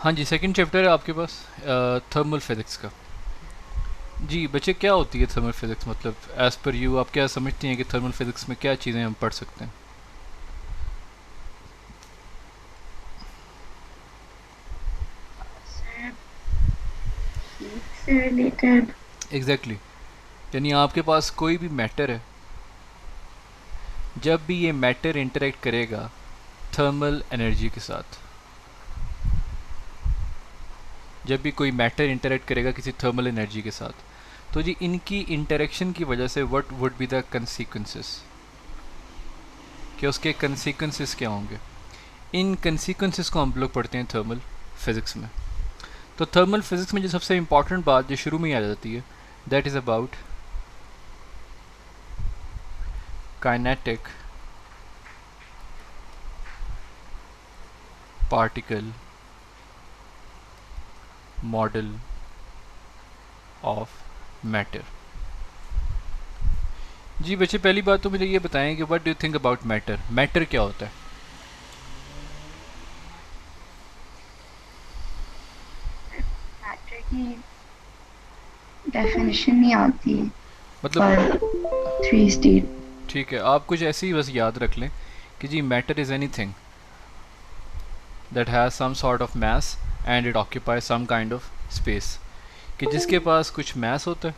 हाँ जी, second chapter है आपके पास थर्मल फिज़िक्स का। जी बच्चे, क्या होती है थर्मल फिज़िक्स? मतलब एज़ पर यू आप क्या समझती हैं कि थर्मल फिज़िक्स में क्या चीज़ें हम पढ़ सकते हैं? सर, हीट से रिलेटेड। एग्जैक्टली यानी आपके पास कोई भी मैटर है, जब भी ये मैटर इंटरेक्ट करेगा थर्मल एनर्जी के साथ, जब भी कोई मैटर इंटरेक्ट करेगा किसी थर्मल एनर्जी के साथ, तो जी इनकी इंटरेक्शन की वजह से what would be the consequences, कि उसके कंसिक्वेंसेस क्या होंगे। इन कंसिक्वेंसेस को हम लोग पढ़ते हैं थर्मल फिज़िक्स में। तो थर्मल फिज़िक्स में जो सबसे इंपॉर्टेंट बात जो शुरू में ही आ जाती है, that is about kinetic particle model of matter. जी बच्चे, पहली बात तो मुझे ये बताएं कि what do you think about matter? Matter क्या होता है? मैटर की डेफिनेशन नहीं आती मतलब फॉर थ्री स्टेट। ठीक है, आप कुछ ऐसे ही बस याद रख लें कि जी matter is anything that has some sort of mass and it occupy some kind of space, कि जिसके पास कुछ मास होता है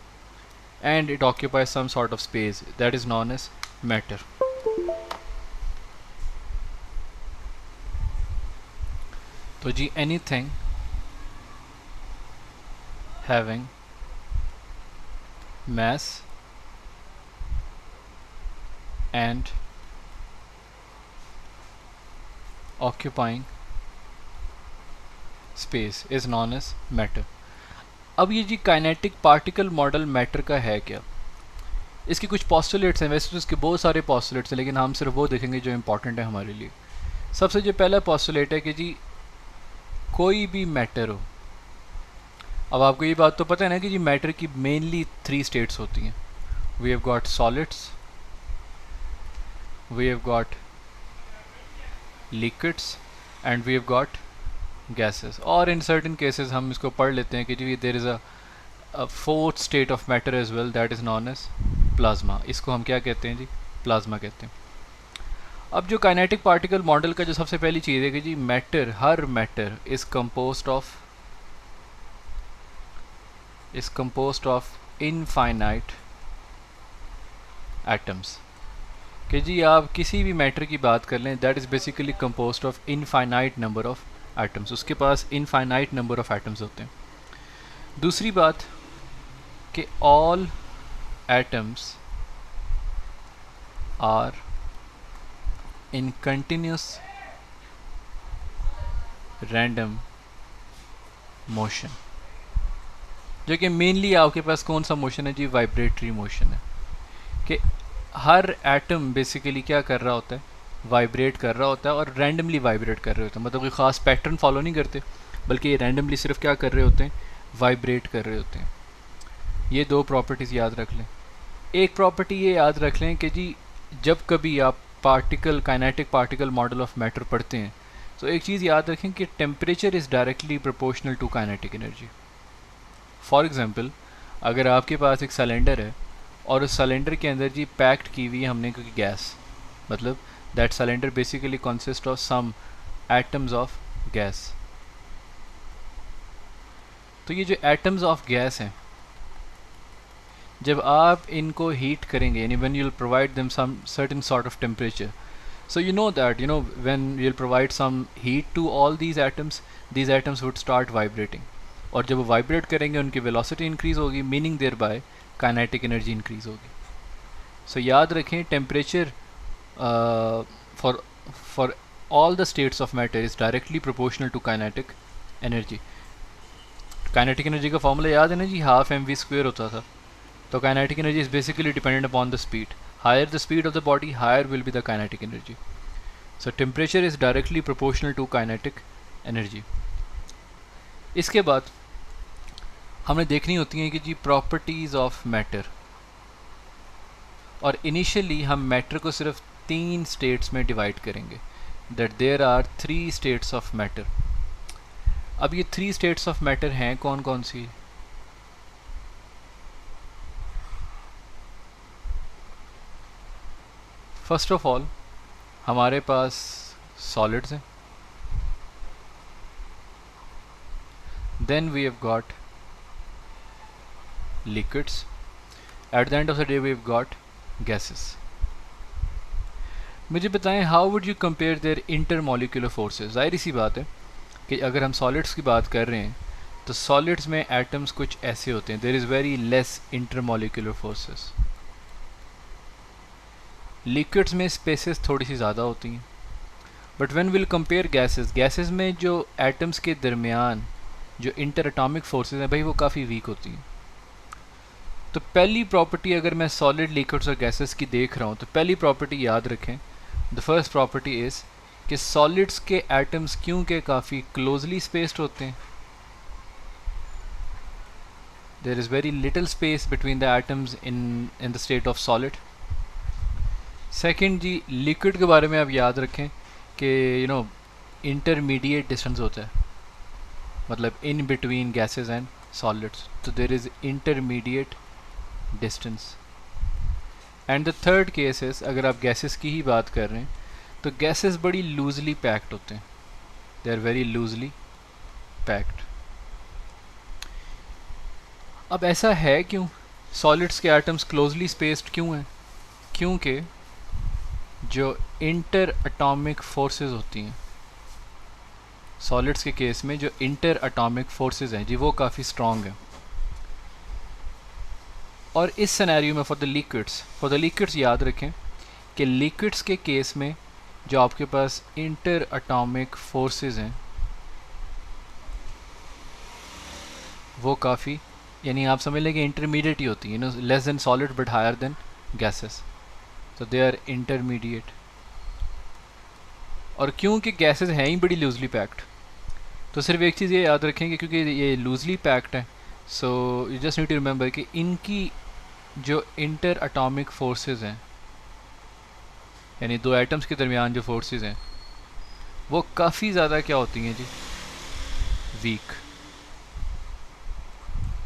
and it occupy some sort of space, that is known as matter. तो जी anything having mass and occupying space is known as matter। अब ये जी काइनेटिक पार्टिकल मॉडल मैटर का है क्या? इसके कुछ पॉस्टुलेट्स हैं, वैसे तो इसके बहुत सारे पॉस्टुलेट्स हैं, लेकिन हम सिर्फ वो देखेंगे जो इंपॉर्टेंट है हमारे लिए। सबसे जो पहला पॉस्टुलेट है कि जी कोई भी मैटर हो। अब आपको ये बात तो पता है ना कि जी मैटर की मेनली थ्री स्टेट्स होती हैं। We have got solids, we have got liquids and we have got gases. और इन सर्टेन केसेस हम इसको पढ़ लेते हैं कि जी there is a fourth state of matter as well, that is known as plasma. इसको हम क्या कहते हैं जी? प्लाज्मा कहते हैं। अब जो काइनेटिक पार्टिकल मॉडल का जो सबसे पहली चीज़ है कि जी मैटर, हर matter is composed of infinite atoms. कि जी आप किसी भी मैटर की बात कर लें, that is basically composed of infinite number of atoms. उसके पास इनफाइनाइट नंबर ऑफ एटम्स होते हैं। दूसरी बात कि all atoms are in continuous random motion, जो कि मेनली आपके पास कौन सा मोशन है जी? वाइब्रेटरी मोशन है। कि हर एटम बेसिकली क्या कर रहा होता है? वाइब्रेट कर रहा होता है, और रैंडमली वाइब्रेट कर रहे होते हैं। मतलब कोई ख़ास पैटर्न फॉलो नहीं करते, बल्कि ये रैंडमली सिर्फ क्या कर रहे होते हैं? वाइब्रेट कर रहे होते हैं। ये दो प्रॉपर्टीज़ याद रख लें। एक प्रॉपर्टी ये याद रख लें कि जी जब कभी आप particle kinetic particle model of matter पढ़ते हैं, तो एक चीज़ याद रखें कि temperature is directly proportional to kinetic energy. For example, अगर आपके पास एक सिलेंडर है और उस सिलेंडर के अंदर जी पैक्ड की हुई है हमने कोई गैस, मतलब that cylinder basically consist of some atoms of gas. तो ये जो एटम्स ऑफ गैस हैं, जब आप इनको हीट करेंगे, यानी when you will provide them some certain sort of temperature, so you know that when you'll provide some heat to all these atoms would start vibrating, और जब वो वाइब्रेट करेंगे उनकी वेलोसिटी इंक्रीज होगी, meaning thereby kinetic energy increase होगी। So याद रखें, temperature for for all the states of matter is directly proportional to kinetic energy. Kinetic energy का फॉर्मूला याद है ना जी? हाफ एम वी स्क्वेयर होता था। तो kinetic energy is basically dependent upon the speed. Higher the speed of the body, higher will be the kinetic energy. So temperature is directly proportional to kinetic energy. इसके बाद हमें देखनी होती हैं कि जी प्रॉपर्टीज़ ऑफ मैटर। और initially हम मैटर को सिर्फ तीन स्टेट्स में डिवाइड करेंगे, that there are three states of matter. अब ये 3 स्टेट्स ऑफ मैटर हैं कौन कौन सी? फर्स्ट ऑफ ऑल हमारे पास सॉलिड्स हैं, then we have got liquids, at the end of the day we've got gases. मुझे बताएं how would you compare there intermolecular forces? जाहिर सी बात है कि अगर हम सॉलिड्स की बात कर रहे हैं तो सॉलिड्स में एटम्स कुछ ऐसे होते हैं, there is very less intermolecular forces. Liquids में स्पेसेस थोड़ी सी ज़्यादा होती हैं, but when will compare gases, gases में जो एटम्स के दरमियान जो इंटर एटॉमिक फोर्सेस हैं भाई वो काफ़ी वीक होती हैं। तो पहली प्रॉपर्टी अगर मैं सॉलिड लिक्विड्स और गैसेस की देख रहा हूँ तो पहली प्रॉपर्टी याद रखें, द फर्स्ट प्रॉपर्टी इज़ कि सॉलिड्स के एटम्स क्योंकि काफ़ी क्लोजली स्पेस्ड होते हैं, there is very little space between the atoms in the state of solid. Second जी, लिक्विड के बारे में आप याद रखें कि इंटरमीडिएट डिस्टेंस होता है, मतलब in between gases and solids, तो there is intermediate distance. And the third case is, अगर आप गैसेस की ही बात कर रहे हैं तो गैसेस बड़ी लूजली पैक्ड होते हैं, they are very loosely packed. अब ऐसा है क्यों, सॉलिड्स के एटम्स क्लोजली स्पेस्ड क्यों हैं? क्योंकि जो इंटर एटॉमिक फोर्सेस होती हैं सॉलिड्स के केस में, जो इंटर एटॉमिक फोर्सेस हैं जी वो काफ़ी स्ट्रॉन्ग हैं। और इस सिनेरियो में फॉर द लिक्विड्स याद रखें कि लिक्विड्स के केस में जो आपके पास इंटर एटॉमिक फोर्सेस हैं वो काफ़ी, यानी आप समझ लें कि इंटरमीडिएट ही होती है, less than solid but higher than gases, तो दे आर इंटरमीडिएट। और क्योंकि गैसेस हैं ही बड़ी लूजली पैक्ड, तो सिर्फ एक चीज़ ये याद रखेंगे क्योंकि ये लूजली पैक्ड है, so you just need to remember कि इनकी जो इंटर एटॉमिक फोर्सेस हैं, यानी दो एटम्स के दरमियान जो फोर्सेस हैं वो काफ़ी ज़्यादा क्या होती हैं जी, वीक।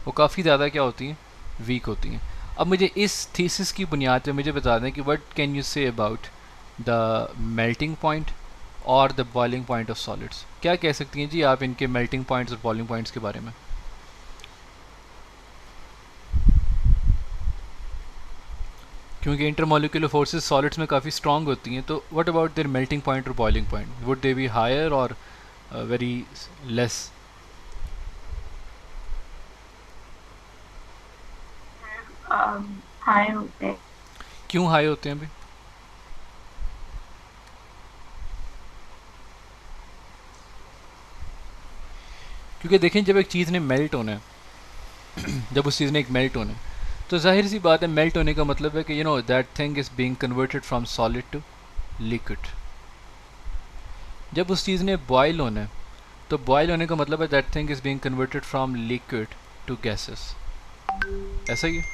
वो काफ़ी ज़्यादा क्या होती हैं, वीक होती हैं। अब मुझे इस थीसिस की बुनियाद पे मुझे बता दें कि what can you say about the melting point और the boiling point of solids? क्या कह सकती हैं जी आप इनके मेल्टिंग पॉइंट्स और बॉइलिंग पॉइंट्स के बारे में? क्योंकि इंटरमोलिकुलर फोर्सेस सॉलिड्स में काफ़ी स्ट्रॉन्ग होती हैं, तो what about their melting point और boiling point, would they be higher और वेरी लेस? हाई होते हैं। क्यों हाई होते हैं भाई? क्योंकि देखें जब एक चीज़ ने मेल्ट होना है जब उस चीज़ ने एक मेल्ट होना है तो जाहिर सी बात है मेल्ट होने का मतलब है कि that thing is being converted from solid to liquid. जब उस चीज़ ने बॉयल होना है तो बॉयल होने का मतलब है that thing is being converted from liquid to gases, ऐसा ही है,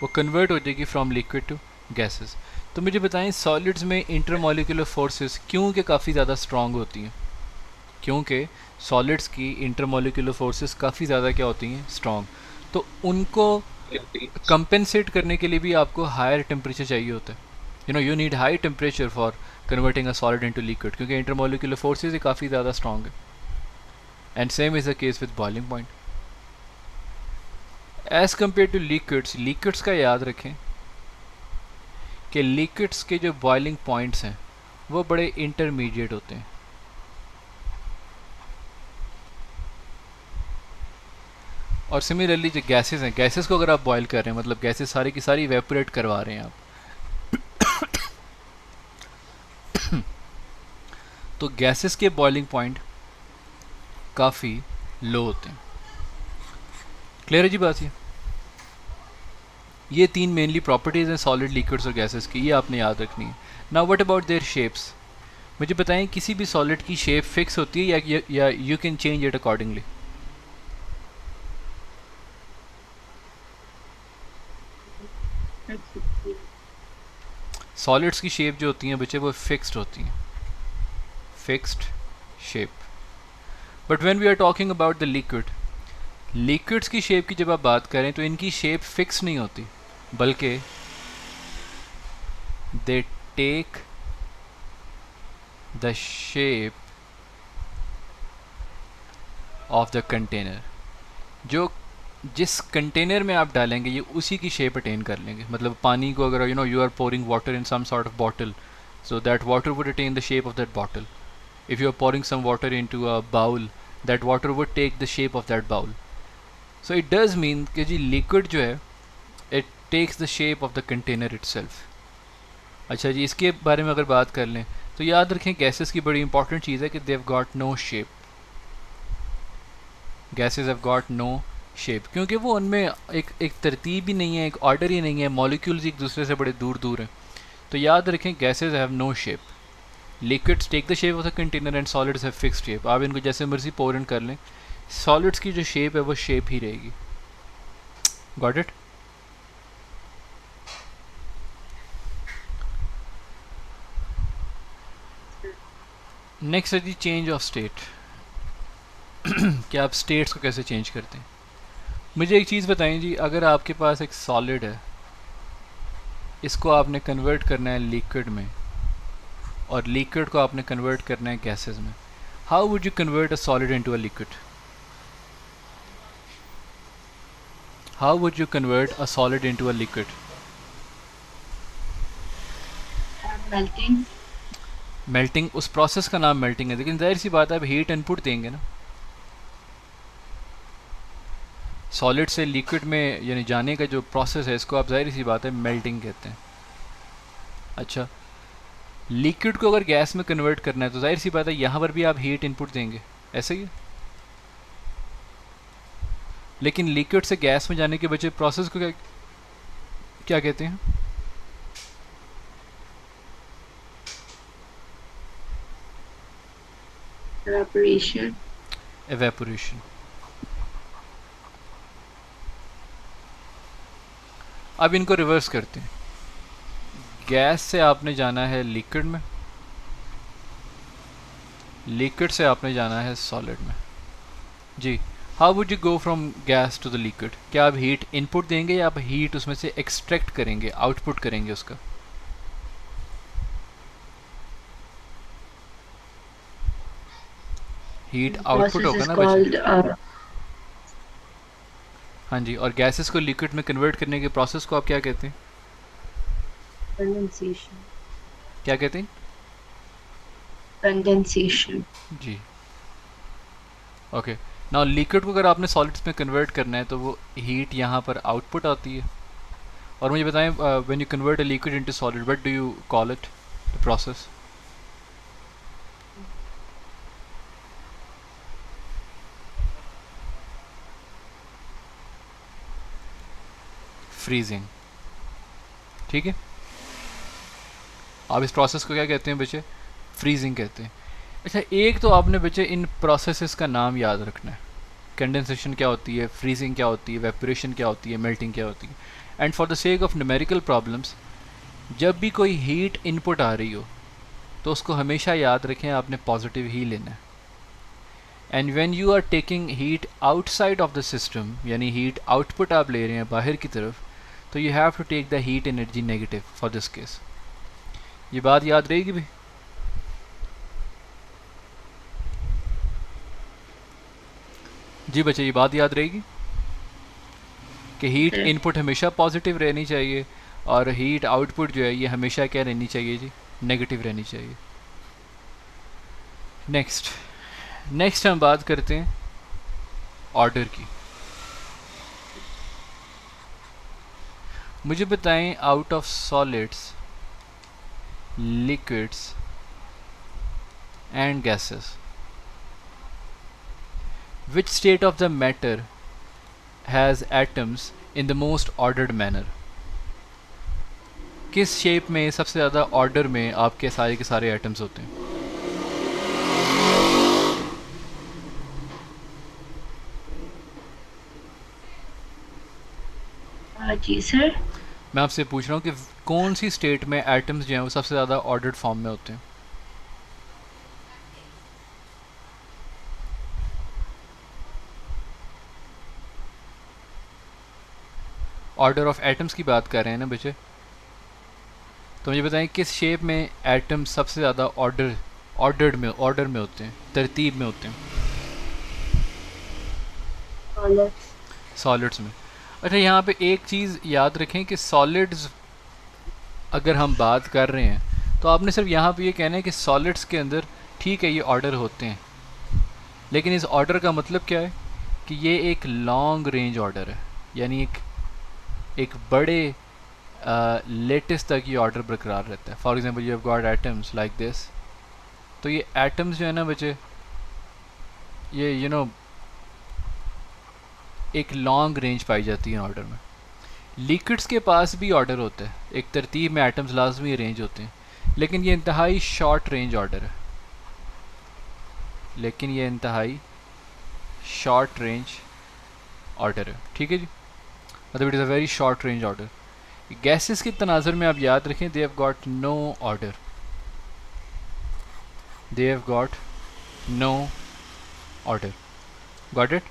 वो कन्वर्ट हो जाएगी फ्रॉम लिक्विड टू गैसेस। तो मुझे बताएं सॉलिड्स में इंटरमोलिकुलर फोर्सेस क्यों के काफ़ी ज़्यादा स्ट्रॉन्ग होती हैं? क्योंकि सॉलिड्स की इंटरमोलिकुलर फोर्सेस काफ़ी ज़्यादा क्या होती हैं, स्ट्रॉन्ग। तो उनको कंपेंसेट करने के लिए भी आपको हायर टेम्परेचर चाहिए होता है, you need high temperature for converting a solid into liquid, क्योंकि इंटरमोलिकुलर फोर्सेस ही काफ़ी ज़्यादा स्ट्रॉन्ग है। And same is the case with boiling point as compare two liquids. Liquids का याद रखें कि लिक्विड्स के जो बॉइलिंग पॉइंट्स हैं वो बड़े इंटरमीडिएट होते हैं। और सिमिलरली जो गैसेस हैं, गैसेस को अगर आप बॉयल कर रहे हैं मतलब गैसेस सारी की सारी इवेपोरेट करवा रहे हैं आप तो गैसेस के बॉइलिंग पॉइंट काफ़ी लो होते हैं। क्लियर है जी बात? ये तीन मेनली प्रॉपर्टीज़ हैं सॉलिड, लिक्विड्स और गैसेस की, ये आपने याद रखनी है। Now what about there shapes? मुझे बताएं किसी भी सॉलिड की शेप फिक्स होती है या you can change it accordingly? Solids की शेप जो होती हैं बच्चे वो फिक्स्ड होती हैं, fixed shape. But when we are talking about the liquid, liquids की शेप की जब आप बात करें तो इनकी शेप फिक्स नहीं होती, बल्कि they take the shape of the container. जो जिस कंटेनर में आप डालेंगे ये उसी की शेप अटेन कर लेंगे। मतलब पानी को अगर you are pouring water in some sort of bottle, so that water would attain the shape of that bottle. If you are pouring some water into a bowl, that water would take the shape of that bowl. So it does mean कि जी liquid जो है it takes the shape of the container itself. अच्छा जी, इसके बारे में अगर बात कर लें तो याद रखें गैसेस की बड़ी इंपॉर्टेंट चीज़ है कि they have got no shape. Gases have got no shape, क्योंकि वो उनमें एक तरतीब ही नहीं है, एक ऑर्डर ही नहीं है, मॉलिक्यूल्स एक दूसरे से बड़े दूर दूर हैं। तो याद रखें gases have no shape. Liquids take the shape of the container and solids have fixed shape. आप इनको जैसे मर्जी पोर इन कर लें, सॉलिड्स की जो शेप है वो शेप ही रहेगी। Got it? नेक्स्ट है जी चेंज ऑफ स्टेट। कि आप स्टेट्स को कैसे चेंज करते हैं। मुझे एक चीज़ बताएं जी, अगर आपके पास एक सॉलिड है, इसको आपने कन्वर्ट करना है लिक्विड में, और लिक्विड को आपने कन्वर्ट करना है गैसेस में, how would you convert a solid into a liquid? How would you convert a solid into a liquid? Melting. Melting, उस प्रोसेस का नाम मेल्टिंग है, लेकिन जाहिर सी बात है आप हीट इनपुट देंगे ना। सॉलिड से लिक्विड में यानी जाने का जो प्रोसेस है, इसको आप जाहिर सी बात है मेल्टिंग कहते हैं। अच्छा, लिक्विड को अगर गैस में कन्वर्ट करना है तो जाहिर सी बात है यहाँ पर भी आप हीट इनपुट देंगे, ऐसे ही है। लेकिन लिक्विड से गैस में जाने के बचे प्रोसेस को क्या क्या कहते हैं? Evaporation. एवेपोरेशन। अब इनको रिवर्स करते हैं। गैस से आपने जाना है लिक्विड में, लिक्विड से आपने जाना है सॉलिड में। जी, how would you go from gas to the liquid? क्या आप हीट इनपुट देंगे या आप हीट उसमें से एक्सट्रैक्ट करेंगे, आउटपुट करेंगे उसका? हीट आउटपुट Process होगा is ना बच्चे। called हाँ जी, और गैसेस को लिक्विड में कन्वर्ट करने के प्रोसेस को आप क्या कहते हैं? condensation. क्या कहते हैं? Condensation. जी, ओके। नाउ लिक्विड को अगर आपने सॉलिड्स में कन्वर्ट करना है तो वो हीट यहाँ पर आउटपुट आती है। और मुझे बताएं, when you convert a liquid into solid, what do you call it, the process? Freezing. ठीक है, आप इस प्रोसेस को क्या कहते हैं बच्चे? फ्रीजिंग कहते हैं। अच्छा, एक तो आपने बच्चे इन प्रोसेसेस का नाम याद रखना है। कंडेंसेशन क्या होती है, फ्रीजिंग क्या होती है, वेपोरेशन क्या होती है, मेल्टिंग क्या होती है। And for the sake of numerical problems, जब भी कोई हीट इनपुट आ रही हो तो उसको हमेशा याद रखें आपने पॉजिटिव ही लेना है। And when you are taking heat outside of the system, यानी हीट आउटपुट आप ले रहे हैं बाहर की तरफ, तो you have to take the heat energy negative for this case. ये बात याद रहेगी भी? जी बच्चे, ये बात याद रहेगी कि हीट इनपुट हमेशा पॉजिटिव रहनी चाहिए और हीट आउटपुट जो है ये हमेशा क्या रहनी चाहिए जी? नेगेटिव रहनी चाहिए। नेक्स्ट हम बात करते हैं ऑर्डर की। मुझे बताएं, out of solids, liquids and gases, which state of the matter has atoms in the most ordered manner? किस शेप में सबसे ज़्यादा ऑर्डर में आपके सारे के सारे एटम्स होते हैं? जी सर। मैं आपसे पूछ रहा हूँ कि कौन सी स्टेट में एटम्स जो हैं वो सबसे ज़्यादा ऑर्डर्ड फॉर्म में होते हैं? ऑर्डर ऑफ एटम्स की बात कर रहे हैं ना बच्चे, तो मुझे बताएं किस शेप में एटम सबसे ज़्यादा ऑर्डर में होते हैं, तरतीब में होते हैं? Solids. सॉलिड्स में। अच्छा, यहाँ पे एक चीज़ याद रखें कि सॉलिड्स अगर हम बात कर रहे हैं तो आपने सिर्फ यहाँ पे ये कहना है कि सॉलिड्स के अंदर ठीक है ये ऑर्डर होते हैं, लेकिन इस ऑर्डर का मतलब क्या है कि ये एक लॉन्ग रेंज ऑर्डर है, यानी एक बड़े लेटेस्ट तक ये ऑर्डर बरकरार रहता है। For example you have got atoms like this, तो ये एटम्स जो है ना बच्चे, ये एक लॉन्ग रेंज पाई जाती है ऑर्डर में। लिक्विड्स के पास भी ऑर्डर होता है, एक तरतीब में एटम्स लाजमी अरेंज होते हैं, लेकिन ये इंतहाई शॉर्ट रेंज ऑर्डर है, ठीक है जी, मतलब it is a very short range order. Gases के तनाजुर में आप याद रखें, they have got no order, got it.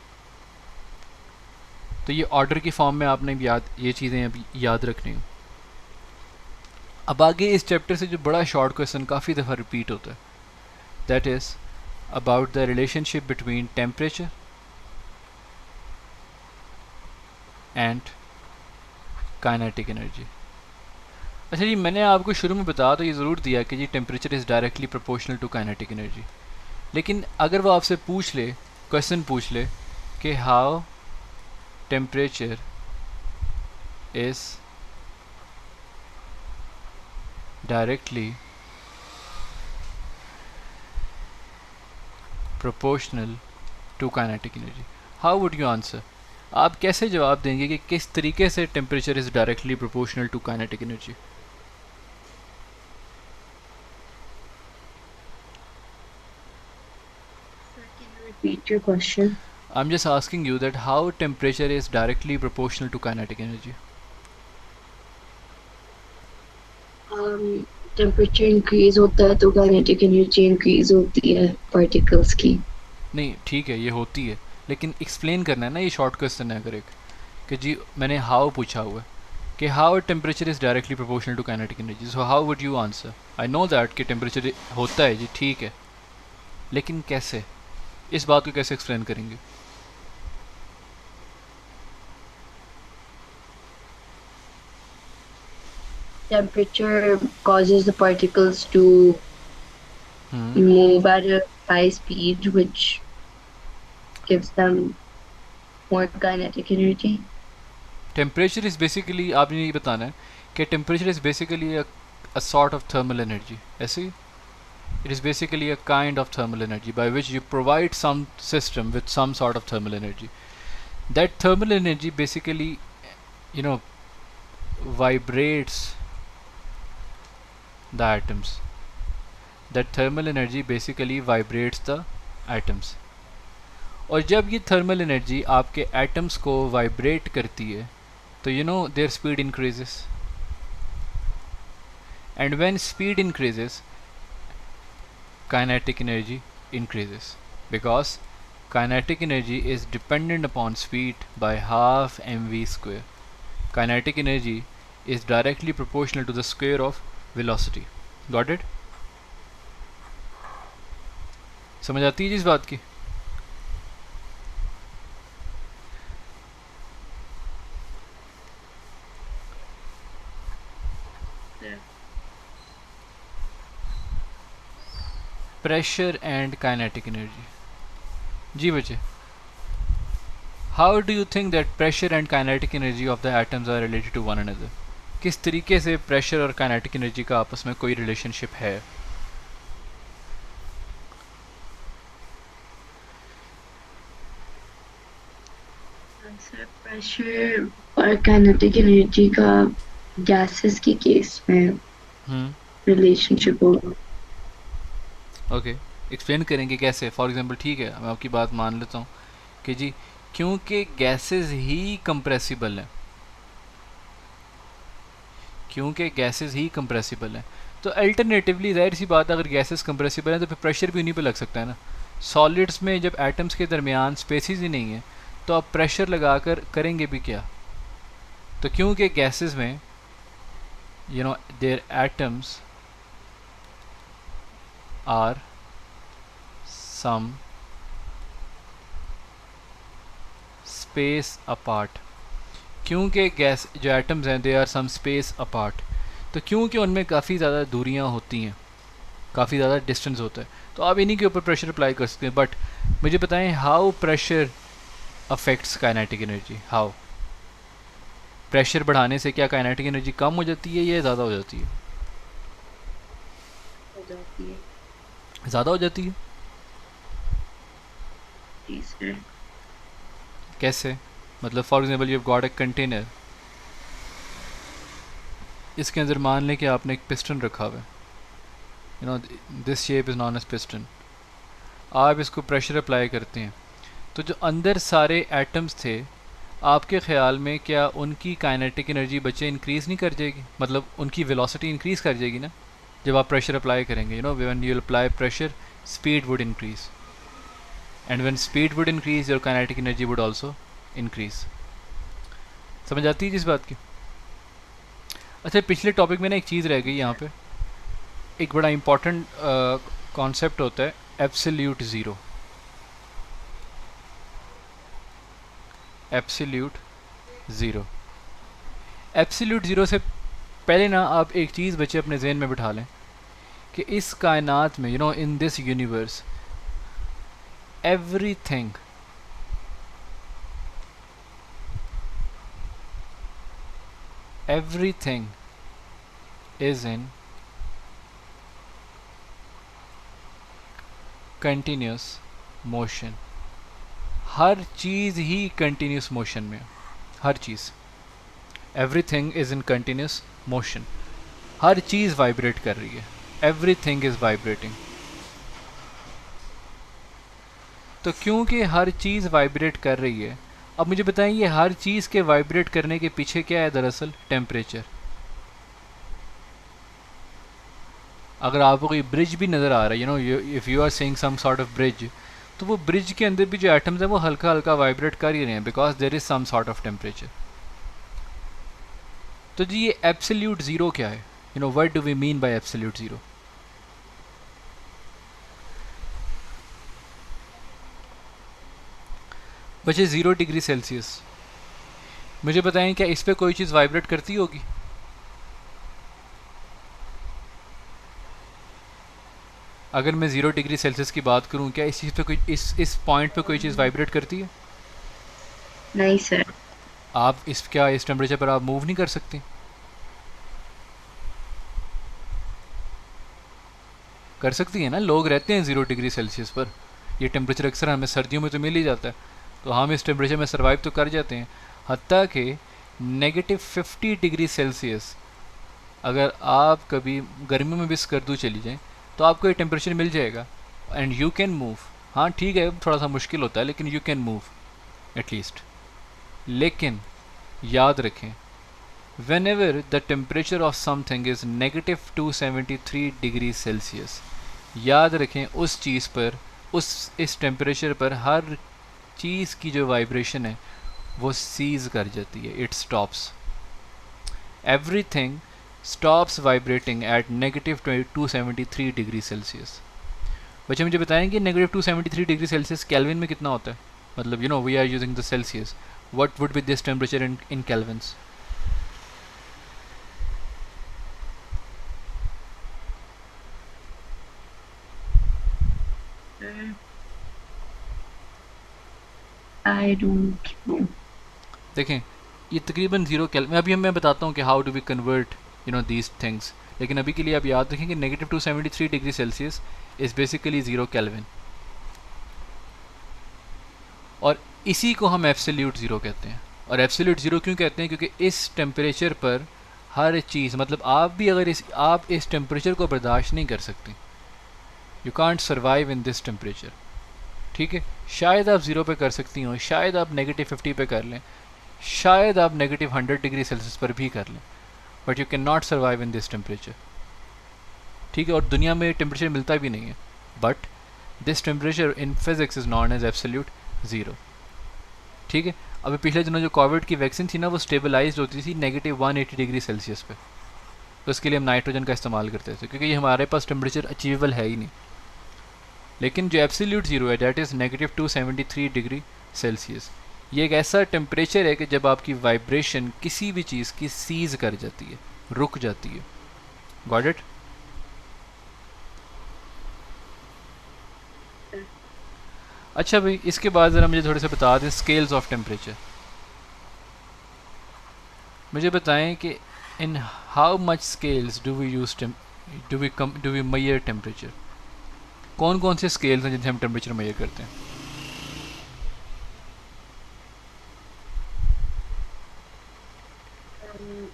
तो ये ऑर्डर की फॉर्म में आपने ये चीज़ें अभी याद रखनी हो। अब आगे इस चैप्टर से जो बड़ा शॉर्ट क्वेश्चन काफ़ी दफ़ा रिपीट होता है, that is about the relationship between temperature and kinetic energy. अच्छा जी, मैंने आपको शुरू में बता तो ये ज़रूर दिया कि जी temperature is directly proportional to kinetic energy, लेकिन अगर वो आपसे क्वेश्चन पूछ ले कि how temperature is directly proportional to kinetic energy, how would you answer? आप कैसे जवाब देंगे कि किस तरीके से temperature is directly proportional to kinetic energy? Sir, can you repeat your question? I'm just asking you that how temperature is directly proportional to kinetic energy. Temperature increase होता है तो काइनेटिक एनर्जी इंक्रीज होती है particles की। नहीं ठीक है, ये होती है, लेकिन एक्सप्लेन करना है ना, ये शॉर्ट क्वेश्चन है अगर एक कि जी मैंने हाउ पूछा हुआ है कि how temperature is directly proportional to kinetic energy, so how would you answer? I know that कि टेम्परेचर होता है जी, ठीक है, लेकिन कैसे, इस बात को कैसे एक्सप्लेन करेंगे? Temperature causes the particles to move at a high speed, which gives them more kinetic energy. Temperature is basically, आपने ये बताना है कि temperature is basically a sort of thermal energy, ऐसे ही it is basically a kind of thermal energy by which you provide some system with some sort of thermal energy. That thermal energy basically, you know, vibrates the atoms. That thermal energy basically vibrates the atoms. और जब ये thermal energy आपके atoms को vibrate करती है तो you know there speed increases, and when speed increases kinetic energy increases, because kinetic energy is dependent upon speed by half mv square. Kinetic energy is directly proportional to the square of velocity. Got it? समझ आती है इस बात की? Pressure and kinetic energy, जी बच्चे, how do you think that pressure and kinetic energy of the atoms are related to one another? किस तरीके से प्रेशर और काइनेटिक एनर्जी का आपस में कोई रिलेशनशिप है? सर, प्रेशर और काइनेटिक एनर्जी का गैसेस के केस में रिलेशनशिप होगा। ओके, एक्सप्लेन करेंगे कैसे? फॉर एग्जांपल ठीक है, मैं आपकी बात मान लेता हूँ कि जी क्योंकि गैसेस ही कंप्रेसिबल हैं, तो अल्टरनेटिवली जाहिर सी बात है अगर गैसेस कंप्रेसिबल हैं तो फिर प्रेशर भी उन्हीं पे लग सकता है ना। सॉलिड्स में जब एटम्स के दरमियान स्पेसिस ही नहीं है तो आप प्रेशर लगा कर करेंगे भी क्या? तो क्योंकि गैसेस में their atoms are some space apart, क्योंकि गैस जो एटम्स हैं they are some space apart, तो क्योंकि उनमें काफ़ी ज़्यादा दूरियां होती हैं, काफ़ी ज़्यादा डिस्टेंस होता है, तो आप इन्हीं के ऊपर प्रेशर अप्लाई कर सकते हैं. बट मुझे बताएं how pressure affects kinetic energy. How pressure बढ़ाने से क्या काइनेटिक एनर्जी कम हो जाती है या ज़्यादा हो जाती है? हो जाती है. ज़्यादा हो जाती है. जी सर. कैसे? मतलब for example you have got a container, इसके अंदर मान लें कि आपने एक पिस्टन रखा हुआ है, this shape is known as piston. आप इसको प्रेशर अप्लाई करते हैं, तो जो अंदर सारे एटम्स थे, आपके ख़्याल में क्या उनकी काइनेटिक एनर्जी बच्चे इंक्रीज़ नहीं कर जाएगी? मतलब उनकी वेलोसिटी इंक्रीज़ कर जाएगी ना जब आप प्रेशर अप्लाई करेंगे. When you apply pressure, speed would increase, and when speed would increase your kinetic energy would also increase. समझ आती है जिस बात की? अच्छा, पिछले टॉपिक में ना एक चीज़ रह गई यहाँ पे. एक बड़ा इंपॉर्टेंट कॉन्सेप्ट होता है absolute zero. Absolute zero. Absolute zero से पहले ना आप एक चीज़ बच्चे अपने जहन में बिठा लें कि इस कायनात में in this universe everything everything is in continuous motion. Her cheese he continuous motion में. हर चीज़, everything is in continuous motion. Her cheese vibrate कर रही है. everything is vibrating. तो क्योंकि हर चीज़ वाइब्रेट कर रही है, अब मुझे बताएं ये हर चीज़ के वाइब्रेट करने के पीछे क्या है? दरअसल टेम्परेचर. अगर आपको कोई ब्रिज भी नज़र आ रहा है, if you are seeing some sort of bridge, तो वो ब्रिज के अंदर भी जो एटम्स हैं वो हल्का हल्का वाइब्रेट कर ही रहे हैं, because there is some sort of temperature. तो जी ये एब्सोल्यूट ज़ीरो क्या है? What do we mean by absolute zero? बच्चे 0 डिग्री सेल्सियस, मुझे बताएं क्या इस पे कोई चीज़ वाइब्रेट करती होगी? अगर मैं 0 डिग्री सेल्सियस की बात करूं, क्या इस चीज़ पे कोई इस पॉइंट पे कोई चीज़ वाइब्रेट करती है? नहीं सर. आप इस टेम्परेचर पर आप मूव नहीं कर सकते? कर सकती है ना. लोग रहते हैं 0 डिग्री सेल्सियस पर. ये टेम्परेचर अक्सर हमें सर्दियों में तो मिल ही जाता है, तो हम इस टेम्परेचर में सर्वाइव तो कर जाते हैं. हत्ता कि -50 डिग्री सेल्सियस अगर आप कभी गर्मियों में भी स्कर्दू चली जाएं, तो आपको ये टेम्परेचर मिल जाएगा एंड यू कैन मूव. हाँ ठीक है, थोड़ा सा मुश्किल होता है, लेकिन यू कैन मूव एटलीस्ट. लेकिन याद रखें, when ever the temperature of something is -273 degree Celsius, याद रखें उस चीज़ पर, इस टेम्परेचर पर हर चीज़ की जो वाइब्रेशन है वो सीज़ कर जाती है. It stops. Everything stops vibrating eight -273 degree Celsius. बच्चे मुझे बताएंगे -273 डिग्री सेल्सियस केल्विन में कितना होता है? मतलब we are using the Celsius, what would be this temperature in kelvins? I don't know. देखें, ये तकरीबन 0 केल्विन. अभी मैं बताता हूँ कि how do we convert these things, लेकिन अभी के लिए आप याद रखें कि -273 degree Celsius is basically 0 Kelvin, और इसी को हम एब्सोल्यूट ज़ीरो कहते हैं. और एब्सोल्यूट ज़ीरो क्यों कहते हैं? क्योंकि इस टेम्परेचर पर हर चीज़, मतलब आप भी अगर आप इस टेम्परेचर को बर्दाश्त नहीं कर सकते, you can't survive in this temperature. ठीक है, शायद आप 0 पे कर सकती हो, शायद आप -50 पे कर लें, शायद आप -100 डिग्री सेल्सियस पर भी कर लें, but you can not survive in this temperature. ठीक है, और दुनिया में टेम्परेचर मिलता भी नहीं है. But this temperature in physics is known as absolute zero. ठीक है, अभी पिछले दिनों जो कोविड की वैक्सीन थी ना, वो स्टेबलाइज होती थी -180 डिग्री सेल्सियस पे। तो इसके लिए हम नाइट्रोजन का इस्तेमाल करते थे, क्योंकि ये हमारे पास टेम्परेचर अचीवेबल है ही नहीं। लेकिन जो एब्सोल्यूट ज़ीरो है, डैट इज़ -273 डिग्री सेल्सियस। ये एक ऐसा टेम्परेचर है कि जब आपकी वाइब्रेशन किसी भी चीज़ की सीज कर जाती है, रुक जाती है। Got it? अच्छा भाई, इसके बाद ज़रा मुझे थोड़े से बता दें स्केल्स ऑफ टेम्परेचर। मुझे बताएं कि in how much scales do we measure temperature. कौन कौन से स्केल्स हैं जिनसे हम टेम्परेचर मेजर करते हैं? Um,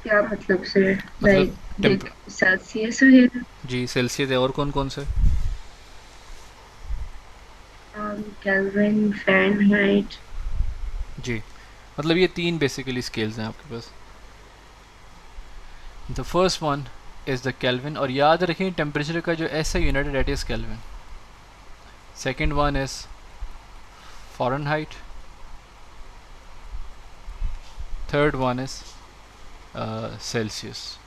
क्या मतलब से? मतलब लाइक सेल्सियस वगैरह? जी सेल्सियस है, और कौन कौन से? Kelvin, Fahrenheit. जी, मतलब ये 3 बेसिकली स्केल्स हैं आपके पास। The first one is the kelvin, और याद रखें टेम्परेचर का जो ऐसा यूनिट है that is kelvin. Second one is Fahrenheit. Third one is Celsius.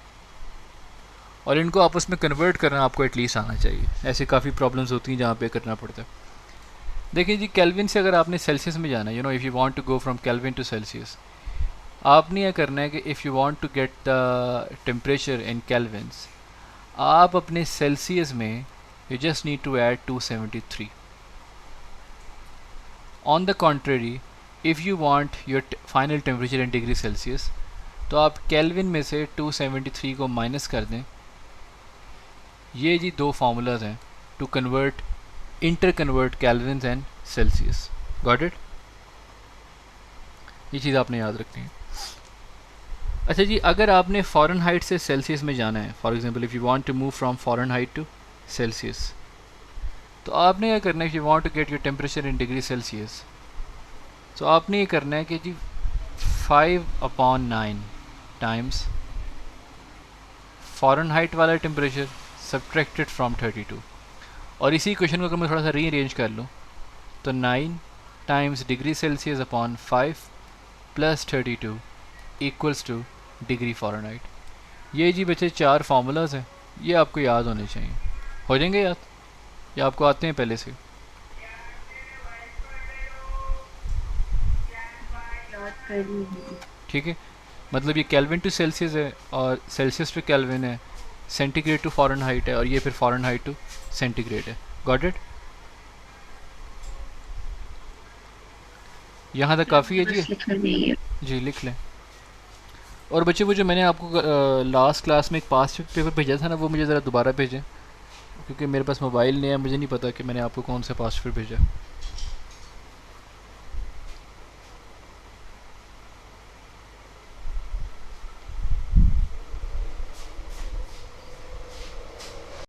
और इनको आपस में कन्वर्ट करना आपको एटलीस्ट आना चाहिए। ऐसे काफ़ी प्रॉब्लम्स होती हैं जहाँ पे करना पड़ता है। देखिए जी, केल्विन से अगर आपने सेल्सियस में जाना है, if you want to go from kelvin to Celsius, आपने यह करना है कि if you want to get the temperature in kelvins, आप अपने सेल्सियस में you just need to add 273। On the contrary, if you want your final temperature in degree Celsius, तो आप केल्विन में से 273 को माइनस कर दें। ये जी 2 फार्मूलाज हैं to convert interconvert Kelvin and Celsius. Got it? ये चीज़ आपने याद रखनी है। अच्छा जी, अगर आपने फ़ारेनहाइट से सेल्सियस में जाना है, for example if you want to move from Fahrenheit to Celsius, तो आपने क्या करना है? If you want to get your temperature in degree Celsius, तो आपने ये करना है कि जी 5/9 टाइम्स फ़ारेनहाइट वाला टेम्परेचर सब्ट्रैक्टेड फ्रॉम 32। और इसी क्वेश्चन को अगर मैं थोड़ा सा रीअरेंज कर लूँ, तो 9 times degree Celsius upon 5 plus 32 equals two degree Fahrenheit. ये जी बच्चे 4 फार्मूलाज हैं, ये आपको याद होने चाहिए। हो जाएंगे याद, या आपको आते हैं पहले से? याद कर लूँगी। ठीक है, मतलब ये केल्विन टू सेल्सियस है, और सेल्सियस टू केल्विन है, सेंटीग्रेड टू फ़ारेनहाइट है, और ये फिर फ़ारेनहाइट टू सेंटीग्रेड है। Got it? यहाँ तक काफ़ी मुझे है जी? बस लिखना नहीं है। जी लिख लें। और बच्चे, वो जो मैंने आपको लास्ट क्लास में एक पास्ट पेपर भेजा था ना, वो मुझे ज़रा दोबारा भेजें, क्योंकि मेरे पास मोबाइल नहीं है, मुझे नहीं पता कि मैंने आपको कौन सा पास्ट पेपर भेजा।